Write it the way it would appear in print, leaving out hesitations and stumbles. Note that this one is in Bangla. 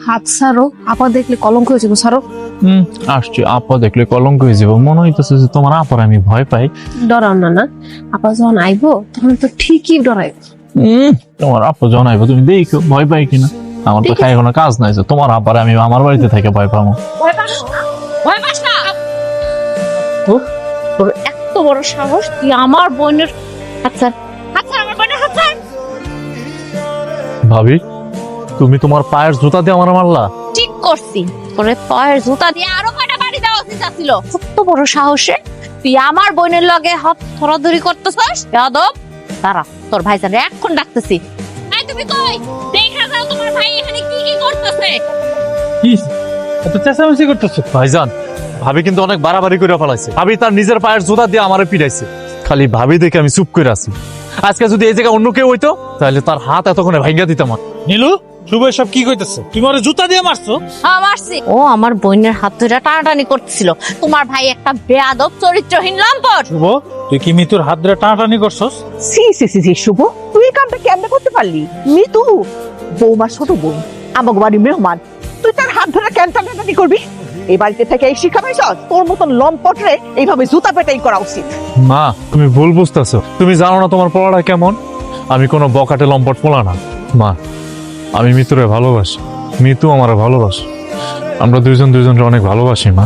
হাত ছাড়ো, আপা দেখলে কলঙ্ক হয়ে যাবো, ছাড়ো। আসছি, আপা দেখলে কলঙ্ক হয়ে যাবো। মনে হইতেছে যে তোমার আপার আমি ভয় পাই। ডরাও না না, আপা যখন আইবো তখন তো ঠিকই ডরাই। তোমার আপা যখন আইবো তুমি দেখো ভয় পাই কিনা। আমার তো খাই কোনো কাজ নাই যে তোমার আপারে আমি আমার বাড়িতে থেকে ভয় পাবো। তোর এত বড় সাহস, তুই আমার বোনের হাত ছাড়, হাত ছাড়, আমার বোনের হাত ছাড়। ভাবি, তুমি তোমার পায়ের জুতা দিয়ে আমার মারলা? ঠিক করছি, তোরে পায়ের জুতা দিয়ে আরো কয়টা বাড়ি দেওয়া উচিত ছিল। কত বড় সাহসে তুই আমার বোনের লগে হাত ধরাধরি করতেছস, যাদব। দাঁড়া, তোর ভাইজান এখন ডাকতেছি। এই তুমি কই? দেখা যাও তোমার ভাই এখানে কি কি করতেছে। কি এত চেঁচামেচি করতেছো? ভাইজান, ভাবি কিন্তু অনেক বাড়াবাড়ি করে ফেলাইছে। ভাবি তার নিজের পায়ের জুতা দিয়ে আমারে পিটাইছে। খালি ভাবি দেখে আমি চুপ করে আছি। আজকে যদি এই জায়গায় অন্য কেউ হইতো তাহলে তার হাত এতক্ষণে ভাঙ্গা দিতাম। নীলু, শুভ সব কি কইতেছে? তুমি ওরে জুতা দিয়ে মারছো? হ্যাঁ মারছি। ও আমার বোনের হাত ধরে টানাটানি করতেছিল। তোমার ভাই একটা বেয়াদব চরিত্রহীন লম্পট। শুভ, তুই কি মিতুর হাত ধরে টানাটানি করছস? সি সি সি সি শুভ, তুই এই কামটা কেমনে করতে পারলি? মিতু বৌমার ছোট বোন, আমাকে বাড়ির মেহমান, তুই তার হাত ধরে কেন টানাটানি করবি? এই বাড়িতে থেকে এই শিক্ষা পাইছ? তোর মতন লম্পটরে এইভাবে জুতা পেটাই করা উচিত। মা, তুমি ভুল বুঝতেছো। তুমি জানো না তোমার পোলাটা কেমন। আমি কোনো বকাটে লম্পট পোলা না। মা, আমি মিতুরে ভালোবাসি, মিতু আমারে ভালোবাসে। আমরা দুইজনকে অনেক ভালোবাসি মা।